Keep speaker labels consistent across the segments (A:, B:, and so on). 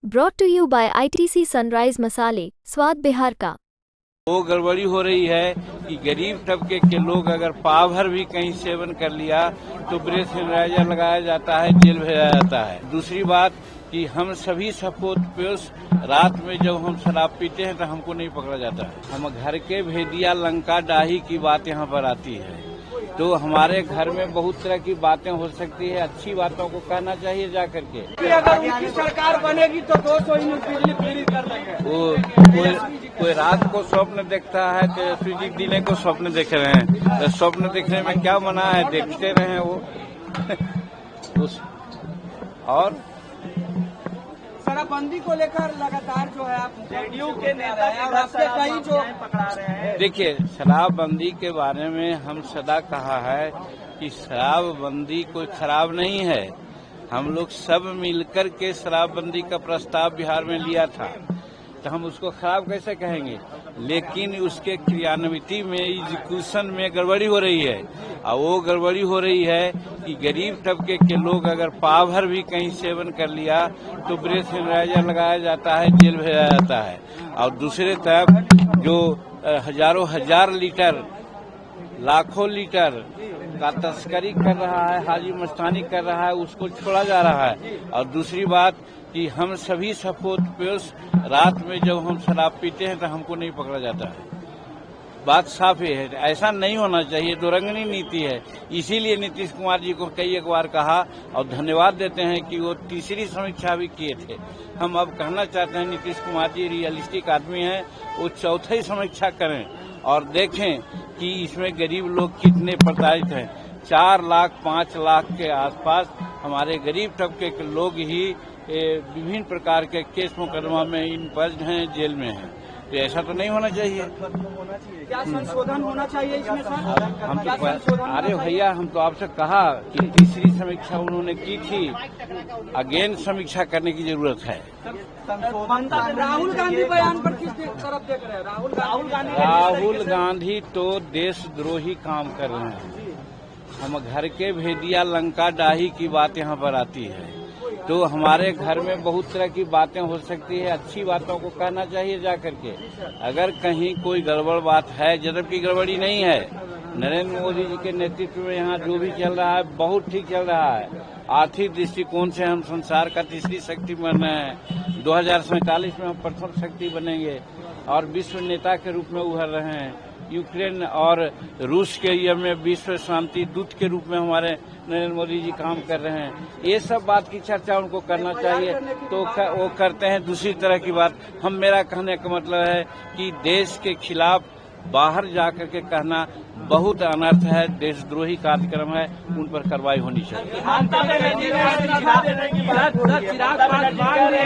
A: Brought to you by ITC Sunrise मसाले, स्वाद बिहार का।
B: वो गड़बड़ी हो रही है कि गरीब तबके के लोग अगर पाव भर भी कहीं सेवन कर लिया तो ब्रेथ सैनिटाइजर लगाया जाता है, जेल भेजा जाता है। दूसरी बात कि हम सभी सपोर्ट रात में जब हम शराब पीते हैं तो हमको नहीं पकड़ा जाता है। हम घर के भेदिया लंका डाही की बात यहाँ पर आती है, तो हमारे घर में बहुत तरह की बातें हो सकती है। अच्छी बातों को कहना चाहिए जा करके।
C: अगर उनकी सरकार बनेगी तो 200 यूनिट बिजली फ्री कर
B: देंगे। कोई रात को स्वप्न देखता है तो सूजी दिने को स्वप्न देख रहे हैं, तो स्वप्न देखने में क्या मना है, देखते रहे वो। और
C: शराबबंदी को लेकर लगातार जो है आप जेडीयू के नेता हैं और आपके कई जो पकड़ा रहे हैं।
B: देखिए, शराबबंदी के बारे में हम सदा कहा है कि शराबबंदी कोई खराब नहीं है। हम लोग सब मिलकर के शराबबंदी का प्रस्ताव बिहार में लिया था, तो हम उसको खराब कैसे कहेंगे। लेकिन उसके क्रियान्विति में, एग्जीक्यूशन में गड़बड़ी हो रही है। और वो गड़बड़ी हो रही है कि गरीब तबके के लोग अगर पाव भर भी कहीं सेवन कर लिया तो ब्रेथ सैनिटाइजर लगाया जाता है, जेल भेजा जाता है। और दूसरे तरफ जो हजारों हजार लीटर, लाखों लीटर का तस्करी कर रहा है, हाजी मस्तानी कर रहा है, उसको छोड़ा जा रहा है। और दूसरी बात कि हम सभी सपोर्ट रात में जब हम शराब पीते हैं तो हमको नहीं पकड़ा जाता है। बात साफ है, ऐसा नहीं होना चाहिए। दोरंगनी नीति है। इसीलिए नीतीश कुमार जी को कई एक बार कहा और धन्यवाद देते हैं कि वो तीसरी समीक्षा भी किए थे। हम अब कहना चाहते हैं नीतीश कुमार जी रियलिस्टिक आदमी हैं, वो चौथी समीक्षा करें और देखें कि इसमें गरीब लोग कितने प्रताड़ित हैं। 4 लाख 5 लाख के आसपास हमारे गरीब तबके के लोग ही विभिन्न प्रकार के केस मुकदमा में इन्वॉल्व हैं, जेल में हैं। तो ऐसा तो नहीं होना चाहिए।
C: क्या संशोधन होना चाहिए इसमें सर?
B: हम तो अरे भैया, हम तो आपसे कहा कि तीसरी समीक्षा उन्होंने की थी, अगेन समीक्षा करने की जरूरत है।
C: राहुल गांधी बयान पर किस तरफ देख रहे हैं?
B: राहुल गांधी तो देशद्रोही काम कर रहे हैं। हम घर के भेदिया लंका डाही की बात यहाँ पर आती है, तो हमारे घर में बहुत तरह की बातें हो सकती है। अच्छी बातों को कहना चाहिए जा करके। अगर कहीं कोई गड़बड़ बात है, जबकि गड़बड़ी नहीं है। नरेंद्र मोदी जी के नेतृत्व में यहाँ जो भी चल रहा है बहुत ठीक चल रहा है। आर्थिक दृष्टिकोण से हम संसार का तीसरी शक्ति बन रहे हैं। 2047 में हम प्रथम शक्ति बनेंगे और विश्व नेता के रूप में उभर रहे हैं। यूक्रेन और रूस के ये में विश्व शांति दूत के रूप में हमारे नरेंद्र मोदी जी काम कर रहे हैं। ये सब बात की चर्चा उनको करना चाहिए, तो वो करते हैं। दूसरी तरह की बात, मेरा कहने का मतलब है कि देश के खिलाफ बाहर जाकर के कहना बहुत अनर्थ है, देशद्रोही कार्यक्रम है, उन पर कार्रवाई होनी चाहिए।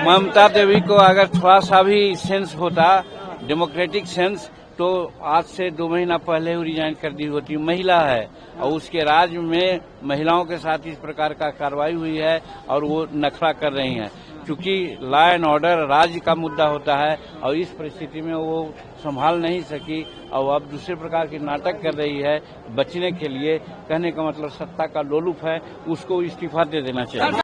B: ममता देवी को अगर थोड़ा सा भी सेंस होता, डेमोक्रेटिक सेंस, तो आज से 2 महीना पहले वो रिजाइन कर दी होती। महिला है और उसके राज्य में महिलाओं के साथ इस प्रकार का कार्रवाई हुई है और वो नखरा कर रही हैं। क्योंकि लॉ एंड ऑर्डर राज्य का मुद्दा होता है और इस परिस्थिति में वो संभाल नहीं सकी और अब दूसरे प्रकार के नाटक कर रही है बचने के लिए। कहने का मतलब सत्ता का लोलुप है, उसको इस्तीफा दे देना चाहिए।